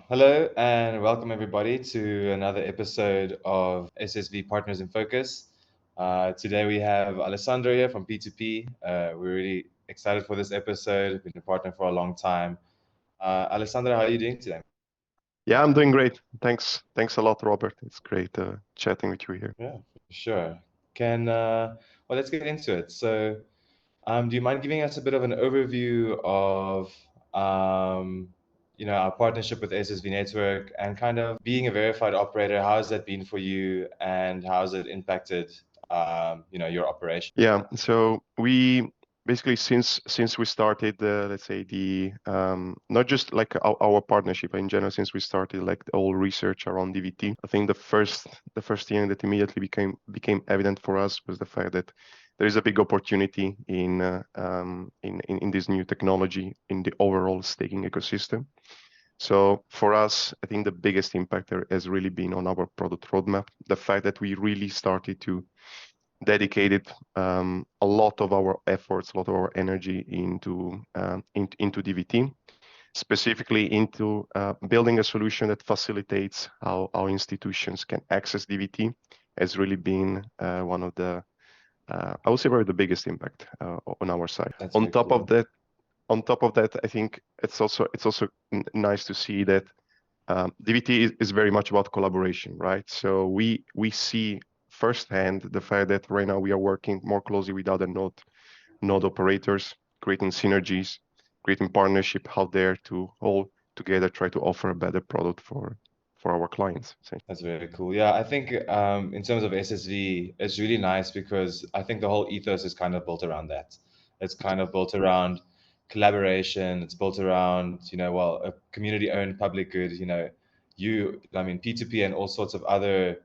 Hello and welcome everybody to another episode of SSV Partners in Focus. Today we have Alessandro here from P2P. We're really excited for this episode. We've been a partner for a long time. Alessandro, how are you doing today? Yeah, I'm doing great. Thanks a lot, Robert. It's great chatting with you here. Yeah, for sure. Well, let's get into it. Do you mind giving us a bit of an overview of, our partnership with SSV Network and kind of being a verified operator? How has that been for you, and how has it impacted, your operation? Yeah, so we basically since we started, let's say the not just like our partnership in general, since we started like the whole research around DVT, I think the first thing that immediately became evident for us was the fact that there is a big opportunity in this new technology in the overall staking ecosystem. So for us, I think the biggest impact there has really been on our product roadmap. The fact that we really started to dedicate a lot of our efforts, a lot of our energy into DVT, specifically into building a solution that facilitates how our institutions can access DVT, has really been one of the I would say probably the biggest impact on our side. That's very cool. On top of that, I think it's also nice to see that DVT is very much about collaboration, right? So we see firsthand the fact that right now we are working more closely with other node operators, creating synergies, creating partnership out there to all together try to offer a better product for our clients. That's very cool. Yeah, I think in terms of SSV, it's really nice because I think the whole ethos is kind of built around that. It's kind of built around collaboration. It's built around, a community-owned public good. P2P and all sorts of other,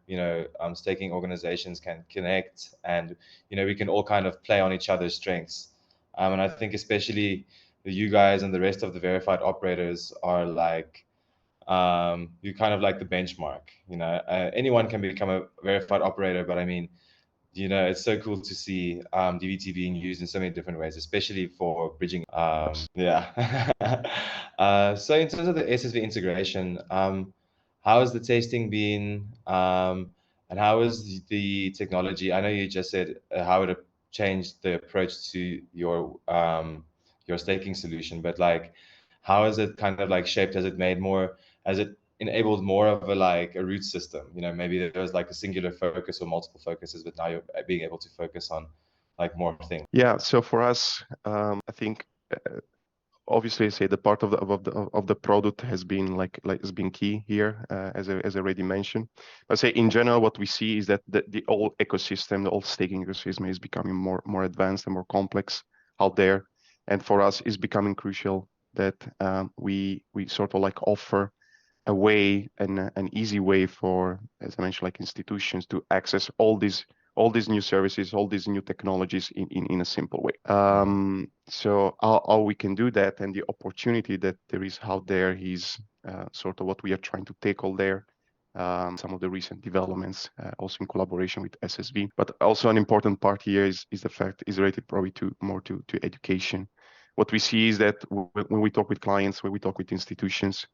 staking organizations can connect, and we can all kind of play on each other's strengths. And I think especially you guys and the rest of the verified operators are like you're kind of like the benchmark. Anyone can become a verified operator, but I mean, it's so cool to see DVT being used in so many different ways, especially for bridging. Yeah. So in terms of the SSV integration, how has the testing been, and how is the technology? I know you just said how it changed the approach to your staking solution, but like, how has it kind of like shaped? Has it made more? Has it enabled more of a root system? Maybe there was like a singular focus or multiple focuses, but now you're being able to focus on like more things. Yeah, so for us, I think obviously say the part of the product has been has been key here, as I already mentioned. But say in general, what we see is that the whole ecosystem, the whole staking ecosystem is becoming more advanced and more complex out there, and for us, it's becoming crucial that we sort of like offer a way and an easy way for, as I mentioned, like institutions to access all these new services, all these new technologies in a simple way. So how we can do that, and the opportunity that there is out there is sort of what we are trying to tackle there. Some of the recent developments, also in collaboration with SSV, but also an important part here is the fact is related probably to education. What we see is that when we talk with clients, when we talk with institutions,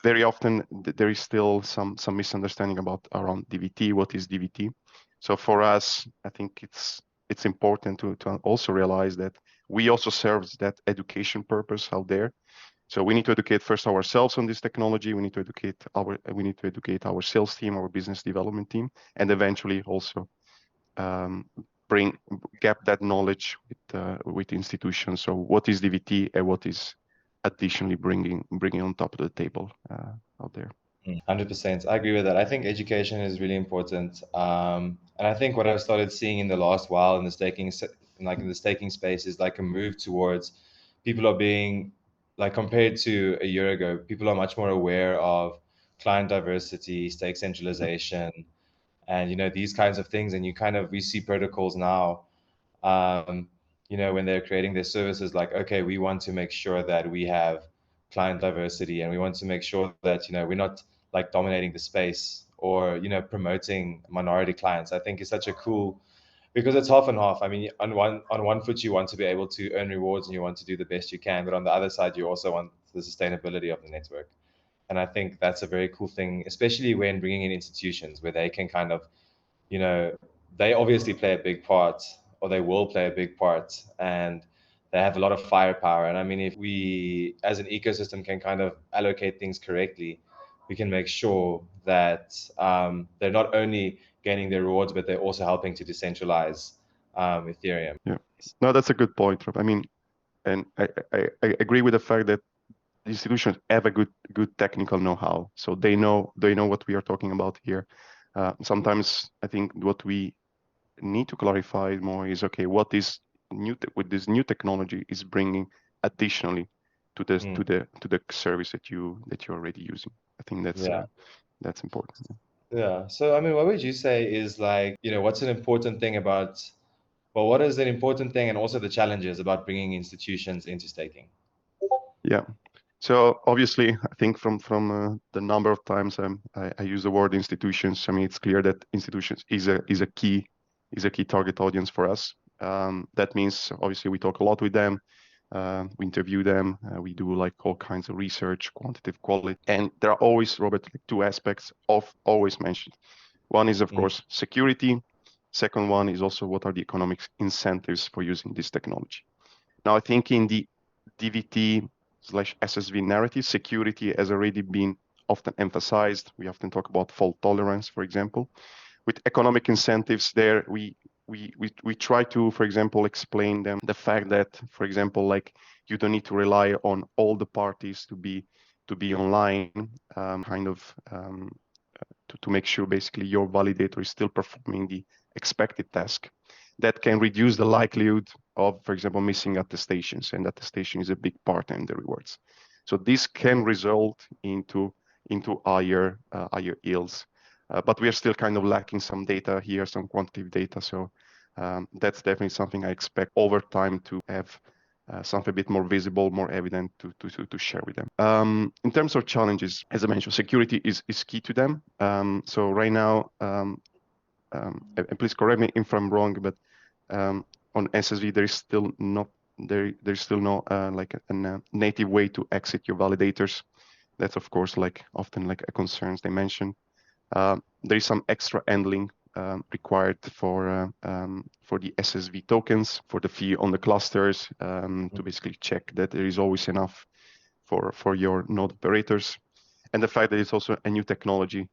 very often there is still some misunderstanding around DVT. What is DVT? So for us, I think it's important to also realize that we also serve that education purpose out there. So we need to educate first ourselves on this technology. We need to educate our sales team, our business development team, and eventually also gap that knowledge with institutions. So what is DVT and what is additionally bringing on top of the table out there. 100%. I agree with that. I think education is really important. And I think what I've started seeing in the last while in the staking space is like a move towards people are being like, compared to a year ago, people are much more aware of client diversity, stake centralization, and these kinds of things. And we see protocols now, when they're creating their services, like, okay, we want to make sure that we have client diversity, and we want to make sure that we're not like dominating the space or promoting minority clients. I think is such a cool, because it's half and half. I mean, on one foot you want to be able to earn rewards and you want to do the best you can, but on the other side you also want the sustainability of the network. And I think that's a very cool thing, especially when bringing in institutions where they can kind of, you know, they obviously play a big part, or they will play a big part, and they have a lot of firepower. And I mean, if we as an ecosystem can kind of allocate things correctly, we can make sure that they're not only gaining their rewards, but they're also helping to decentralize Ethereum. Yeah. No, that's a good point, Rob. I mean, and I agree with the fact that institutions have a good technical know-how, so they know what we are talking about here. Sometimes I think what we need to clarify more is, okay, what is with this new technology is bringing additionally to this to the service that you're already using. I think that's important. Yeah. So I mean, what would you say is like, what's an important thing about, well, what is an important thing and also the challenges about bringing institutions into staking? Yeah. So obviously, I think from the number of times I use the word institutions, I mean, it's clear that institutions is a key target audience for us. That means obviously we talk a lot with them, we interview them, we do like all kinds of research, quantitative, quality, and there are always, Robert, like two aspects of always mentioned. One is of course security. Second one is also what are the economic incentives for using this technology. Now I think in the DVT/SSV narrative, security has already been often emphasized. We often talk about fault tolerance, for example. With economic incentives there, we try to, for example, explain them the fact that, for example, like you don't need to rely on all the parties to be online, to make sure basically your validator is still performing the expected task. That can reduce the likelihood of, for example, missing attestations, and attestation is a big part in the rewards. So this can result into higher yields, but we are still kind of lacking some data here, some quantitative data. So that's definitely something I expect over time to have something a bit more visible, more evident to share with them. In terms of challenges, as I mentioned, security is key to them. So right now, and please correct me if I'm wrong, but on SSV there is still not there's still no like a native way to exit your validators. That's of course like often like a concerns they mention. There is some extra handling required for the SSV tokens, for the fee on the clusters, to basically check that there is always enough for your node operators. And the fact that it's also a new technology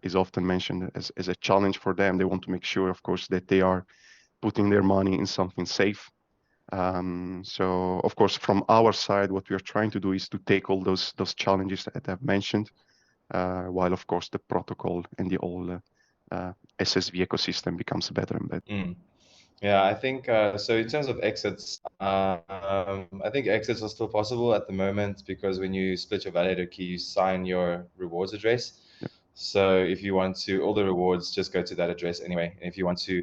is often mentioned as a challenge for them. They want to make sure, of course, that they are putting their money in something safe. So, of course, from our side, what we are trying to do is to take all those challenges that I've mentioned, while, of course, the protocol and the whole SSV ecosystem becomes better and better. Yeah, I think so. In terms of exits, I think exits are still possible at the moment because when you split your validator key, you sign your rewards address. Yep. So if you want to, all the rewards just go to that address anyway. And if you want to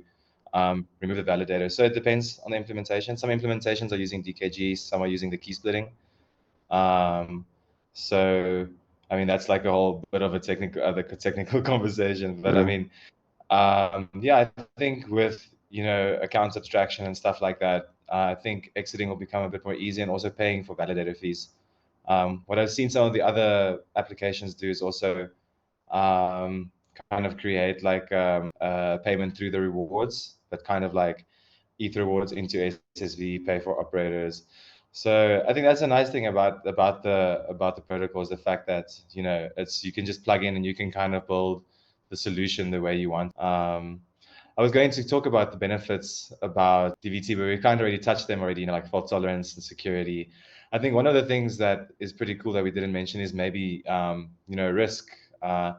remove the validator, so it depends on the implementation. Some implementations are using DKG, some are using the key splitting. So I mean that's like a whole bit of a technical conversation. But I mean, yeah, I think with account abstraction and stuff like that, I think exiting will become a bit more easy, and also paying for validator fees. What I've seen some of the other applications do is also kind of create like payment through the rewards, but kind of like ETH rewards into SSV, pay for operators. So I think that's a nice thing about the protocol, is the fact that you can just plug in and you can kind of build the solution the way you want. I was going to talk about the benefits about DVT, but we kind of already touched them already, like fault tolerance and security. I think one of the things that is pretty cool that we didn't mention is maybe risk. I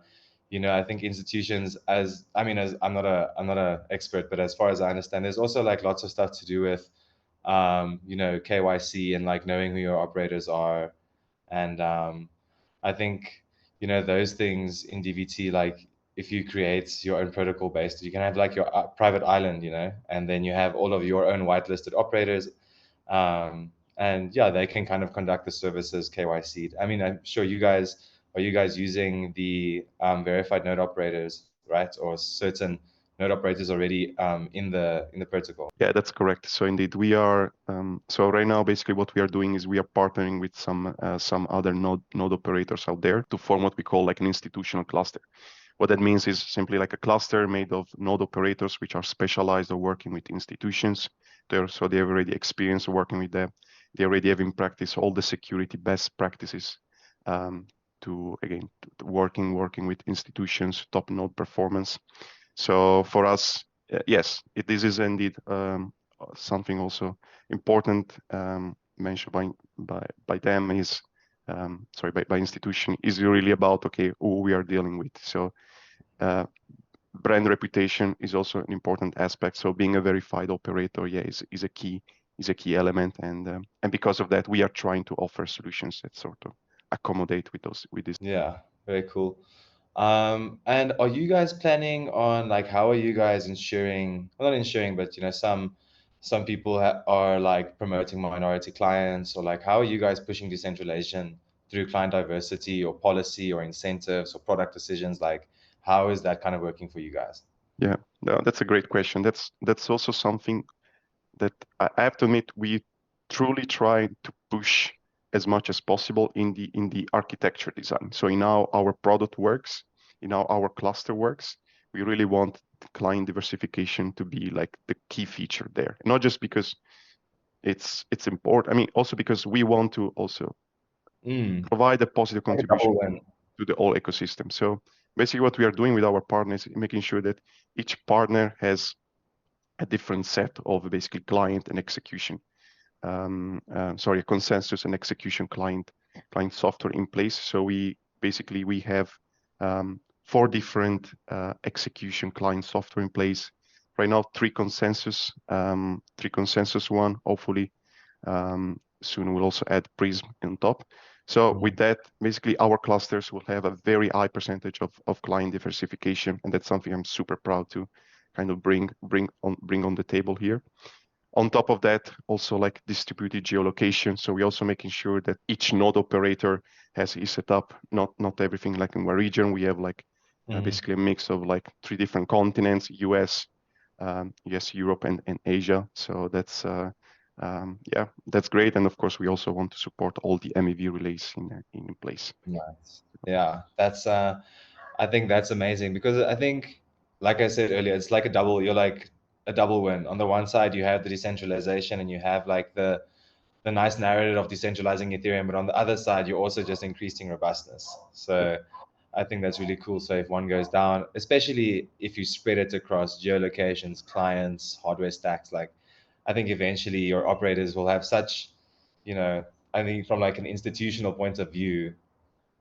think institutions, as I'm not a expert, but as far as I understand, there's also like lots of stuff to do with KYC and like knowing who your operators are. And I think those things in DVT, like if you create your own protocol based, you can have like your private island, and then you have all of your own whitelisted operators. And yeah, they can kind of conduct the services KYC. I mean, I'm sure are you guys using the verified node operators, right? Or certain node operators already in the protocol. Yeah, that's correct. So indeed, we are. So right now, basically, what we are doing is we are partnering with some other node operators out there to form what we call like an institutional cluster. What that means is simply like a cluster made of node operators which are specialized or working with institutions. So they have already experience working with them. They already have in practice all the security best practices to working with institutions, top node performance. So for us, yes, this is indeed something also important mentioned by them is by institution is really about who we are dealing with. So brand reputation is also an important aspect. So being a verified operator, is a key element, and because of that, we are trying to offer solutions that sort of accommodate with this. Yeah, very cool. And are you guys planning on like how are you guys ensuring, well, not ensuring, but some people are like promoting minority clients, or like how are you guys pushing decentralization through client diversity or policy or incentives or product decisions? Like how is that kind of working for you guys? Yeah, no, that's a great question. That's also something that I have to admit we truly try to push as much as possible in the architecture design. So in how our product works, in how our cluster works, we really want the client diversification to be like the key feature there. Not just because it's important. I mean, also because we want to also provide a positive Like a contribution double win. to the whole ecosystem. So basically what we are doing with our partners is making sure that each partner has a different set of basically client and execution a consensus and execution client software in place. So we have 4 different execution client software in place right now. 3 consensus one. Hopefully soon we'll also add Prism on top. So with that, basically our clusters will have a very high percentage of client diversification, and that's something I'm super proud to kind of bring on the table here. On top of that, also like distributed geolocation. So we're also making sure that each node operator has his setup, not everything like in one region. We have like basically a mix of like 3 different continents: US, Europe, and Asia. So that's that's great. And of course, we also want to support all the MEV relays in place. Nice. Yeah, that's I think that's amazing because I think, like I said earlier, it's like a double. You're like a double win. On the one side, you have the decentralization and you have like the nice narrative of decentralizing Ethereum, but on the other side, you're also just increasing robustness. So I think that's really cool. So if one goes down, especially if you spread it across geolocations, clients, hardware stacks, like I think eventually your operators will have such, I think from like an institutional point of view,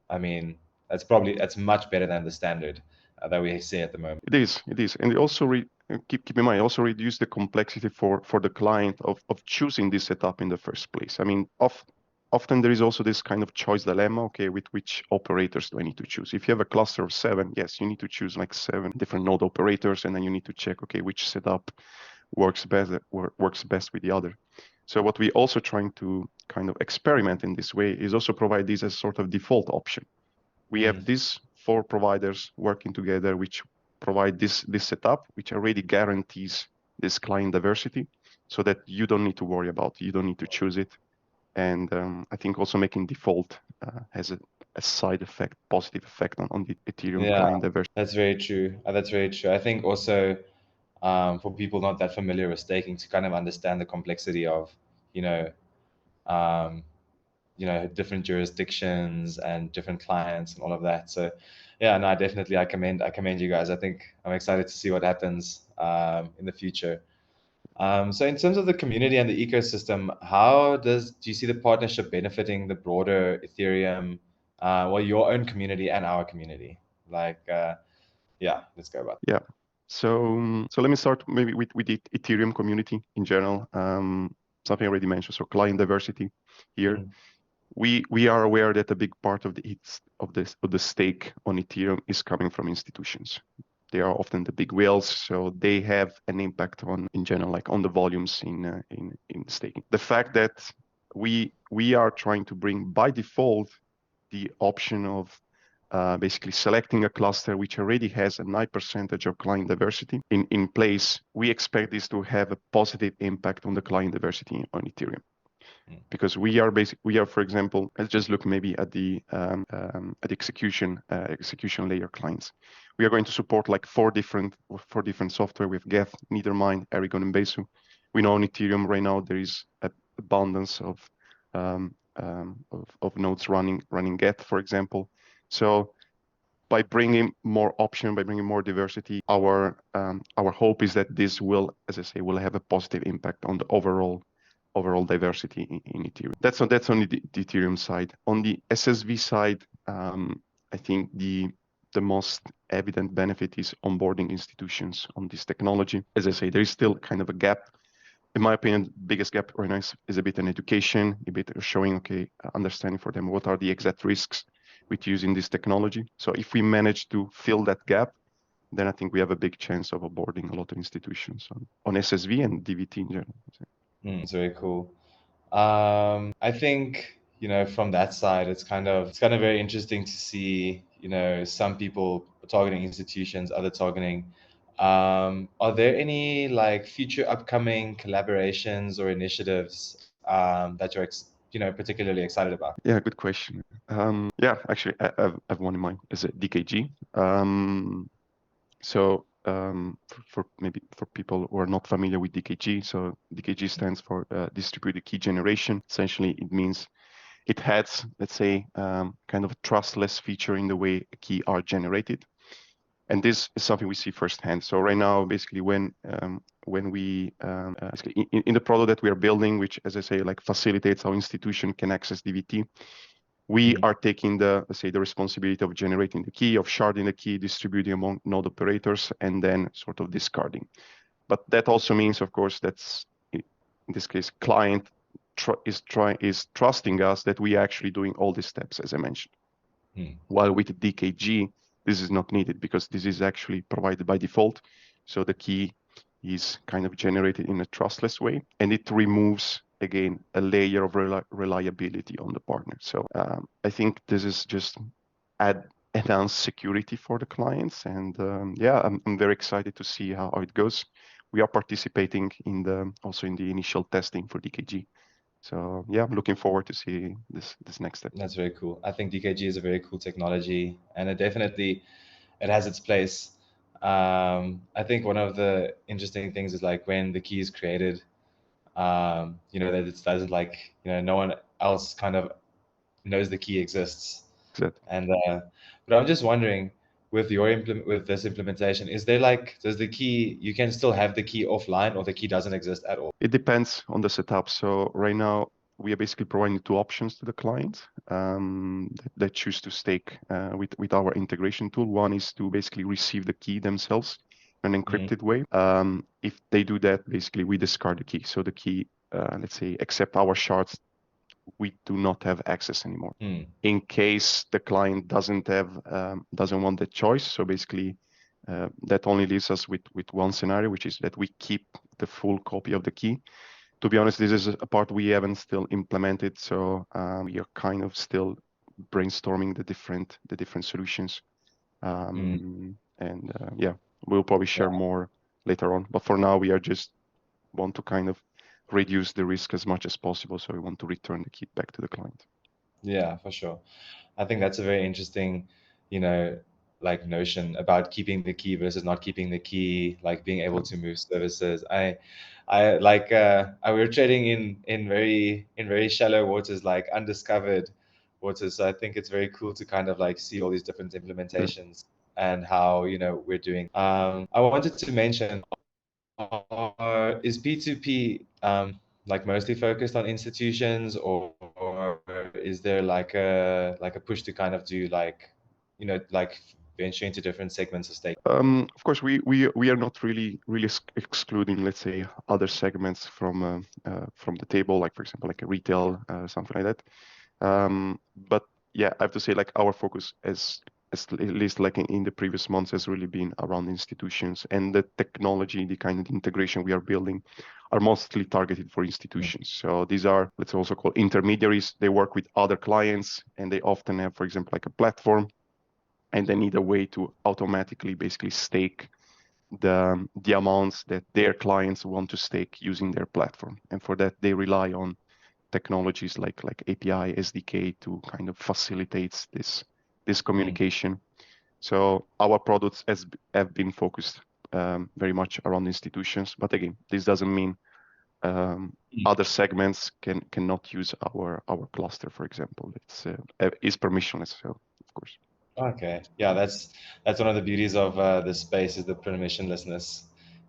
I mean, that's much better than the standard that we see at the moment. It is, and it also keep in mind, also reduce the complexity for the client of choosing this setup in the first place. I mean, often there is also this kind of choice dilemma. Okay, with which operators do I need to choose? If you have a cluster of 7, yes, you need to choose like 7 different node operators, and then you need to check, okay, which setup works best with the other. So what we also trying to kind of experiment in this way is also provide this as sort of default option. We have these 4 providers working together, which provide this setup, which already guarantees this client diversity, so that you don't need to worry about it. You don't need to choose it. And I think also making default has a side effect, positive effect on the Ethereum client diversity. That's very true. That's very true. I think also for people not that familiar with staking to kind of understand the complexity of, you know, um, different jurisdictions and different clients and all of that. So yeah, no, definitely I commend you guys. I think I'm excited to see what happens in the future. So in terms of the community and the ecosystem, do you see the partnership benefiting the broader Ethereum, your own community and our community? Like, yeah, let's go about Yeah. So let me start maybe with the Ethereum community in general. Something I already mentioned. So client diversity here. We are aware that a big part of the stake on Ethereum is coming from institutions. They are often the big whales, so they have an impact on, in general, like on the volumes in staking. The fact that we are trying to bring by default the option of basically selecting a cluster which already has a high percentage of client diversity in place, we expect this to have a positive impact on the client diversity on Ethereum. Because we are, for example, let's just look maybe at the execution layer clients. We are going to support like four different software with Geth, Nethermind, Aragon, and Besu. We know on Ethereum right now there is an abundance of nodes running Geth, for example. So by bringing more option, by bringing more diversity, our hope is that this will, as I say, will have a positive impact on the overall diversity in Ethereum. That's on the Ethereum side. On the SSV side, I think the most evident benefit is onboarding institutions on this technology. As I say, there is still kind of a gap. In my opinion, biggest gap right now is a bit in education, a bit of showing, understanding for them what are the exact risks with using this technology. So if we manage to fill that gap, then I think we have a big chance of onboarding a lot of institutions on SSV and DVT in general. It's very cool. I think, from that side, it's kind of very interesting to see, some people targeting institutions, other targeting. Are there any like future upcoming collaborations or initiatives that you're particularly excited about? Yeah, good question. Yeah, actually, I have one in mind. Is it DKG? So for people who are not familiar with DKG, so DKG stands for Distributed Key Generation. Essentially, it means it has, let's say, kind of a trustless feature in the way key are generated. And this is something we see firsthand. So right now, basically, when we in the product that we are building, which, as I say, like facilitates how institution can access DVT, we are taking the responsibility of generating the key, of sharding the key, distributing among node operators, and then sort of discarding. But that also means, of course, that's in this case, client is trusting us that we are actually doing all these steps, as I mentioned. While with DKG, this is not needed because this is actually provided by default. So the key is kind of generated in a trustless way, and it removes, again, a layer of reliability on the partner. So I think this is just enhanced security for the clients. And yeah, I'm very excited to see how it goes. We are participating also in the initial testing for DKG. So yeah, I'm looking forward to see this next step. That's very cool. I think DKG is a very cool technology, and it has its place. I think one of the interesting things is like when the key is created, that it doesn't no one else kind of knows the key exists. Exactly. And but I'm just wondering, with this implementation, is there does the key, you can still have the key offline, or the key doesn't exist at all? It depends on the setup. So right now we are basically providing two options to the client that choose to stake with our integration tool. One is to basically receive the key themselves in an encrypted way. If they do that, basically we discard the key. So the key, let's say, except our shards, we do not have access anymore. In case the client doesn't want that choice, so basically that only leaves us with one scenario, which is that we keep the full copy of the key. To be honest, this is a part we haven't still implemented, so we are kind of still brainstorming the different solutions. And yeah, we'll probably share more later on. But for now, we are just want to kind of reduce the risk as much as possible. So we want to return the key back to the client. Yeah, for sure. I think that's a very interesting, notion about keeping the key versus not keeping the key, like being able to move services. I like we were trading in very shallow waters, like undiscovered waters. So I think it's very cool to kind of like see all these different implementations and how we're doing. I wanted to mention, is P2P like mostly focused on institutions, or is there like a push to kind of do like venture into different segments of stake? Of course, we are not really excluding, let's say, other segments from the table, like for example, like a retail, something like that. But yeah, I have to say, like our focus at least like in the previous months has really been around institutions, and the technology, the kind of integration we are building are mostly targeted for institutions. So these are, let's also call intermediaries. They work with other clients, and they often have, for example, like a platform and they need a way to automatically basically stake the amounts that their clients want to stake using their platform. And for that, they rely on technologies like API, SDK to kind of facilitates this communication. So our products have been focused very much around institutions, but again, this doesn't mean other segments cannot use our cluster, for example. It's permissionless, so of course. Okay, yeah, that's one of the beauties of this space is the permissionlessness.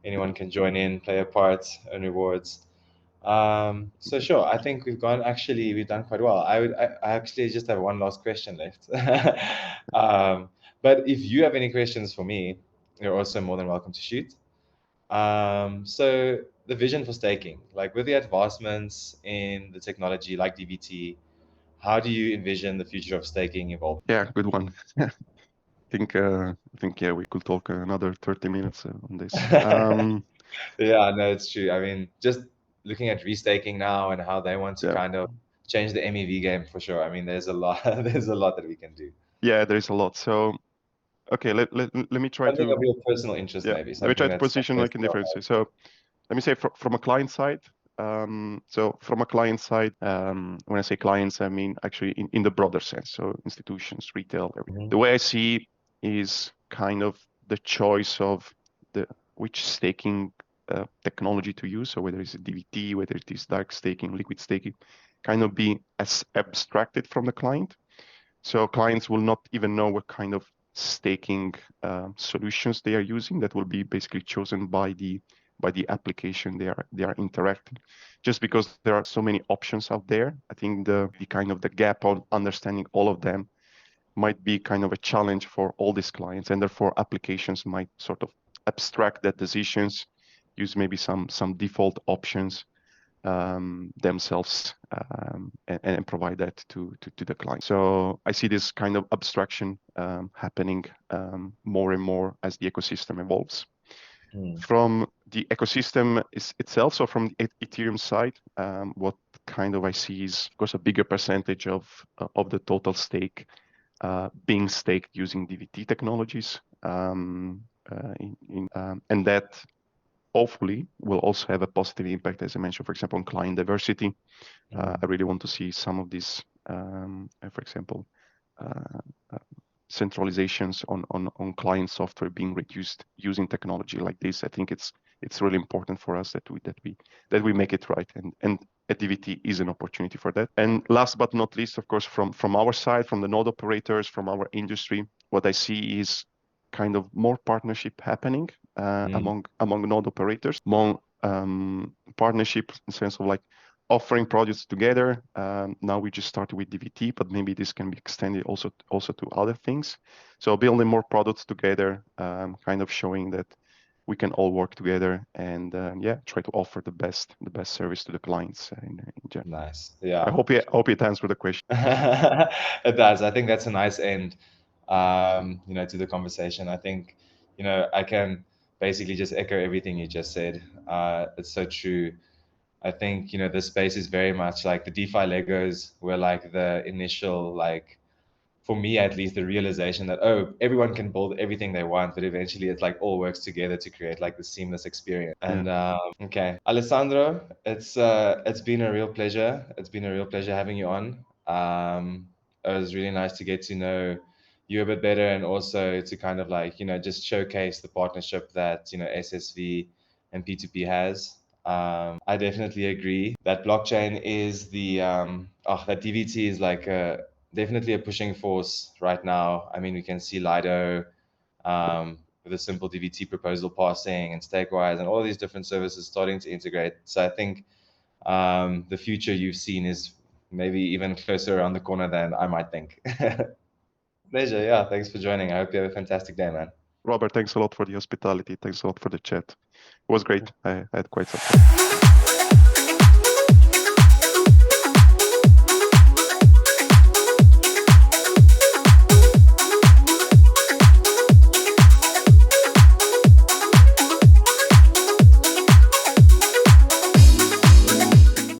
Anyone can join in, play a part, earn rewards. So sure, I think we've done quite well. I actually just have one last question left. But if you have any questions for me, you're also more than welcome to shoot. So the vision for staking, like with the advancements in the technology like DVT, how do you envision the future of staking evolving? Yeah, good one. I think yeah, we could talk another 30 minutes on this. Yeah, no, it's true. I mean, just looking at restaking now and how they want to kind of change the MEV game for sure. I mean, there's a lot, there's a lot that we can do. Yeah, there is a lot. So, okay, let me try Something to of your personal interest, maybe let me try something to that's position close like in to your different heart. ways. So, let me say from a client side. So from a client side, when I say clients, I mean actually in the broader sense. So institutions, retail, everything. The way I see is kind of the choice of which staking technology to use. So whether it's a DVT, whether it is dark staking, liquid staking, kind of be as abstracted from the client. So clients will not even know what kind of staking solutions they are using. That will be basically chosen by the application they are interacting. Just because there are so many options out there, I think the kind of the gap on understanding all of them might be kind of a challenge for all these clients, and therefore applications might sort of abstract that decisions, use maybe some default options themselves and provide that to the client. So I see this kind of abstraction happening more and more as the ecosystem evolves. From the ecosystem itself, so from the Ethereum side, what kind of I see is, of course, a bigger percentage of the total stake being staked using DVT technologies, and that hopefully will also have a positive impact, as I mentioned, for example, on client diversity. I really want to see some of these, for example, centralizations on client software being reduced using technology like this. I think it's really important for us that we make it right, and DVT is an opportunity for that. And last but not least, of course, from our side, from the node operators, from our industry, what I see is kind of more partnership happening among node operators, more partnership in the sense of like offering projects together. Now we just started with DVT, but maybe this can be extended also to other things. So building more products together, kind of showing that we can all work together and try to offer the best service to the clients in general. Nice. Yeah. I hope it answered the question. It does. I think that's a nice end, to the conversation. I think, I can basically just echo everything you just said. It's so true. I think, this space is very much like the DeFi Legos were like the initial, like, for me at least, the realization that, oh, everyone can build everything they want, but eventually it's like all works together to create like the seamless experience. And okay, Alessandro, it's been a real pleasure. It's been a real pleasure having you on. It was really nice to get to know you a bit better, and also to kind of like, just showcase the partnership that, SSV and P2P has. I definitely agree that blockchain is that DVT is like definitely a pushing force right now. I mean, we can see Lido with a simple DVT proposal passing, and Stakewise and all these different services starting to integrate. So I think the future you've seen is maybe even closer around the corner than I might think. Pleasure. Yeah. Thanks for joining. I hope you have a fantastic day, man. Robert, thanks a lot for the hospitality. Thanks a lot for the chat. It was great. I had quite some fun.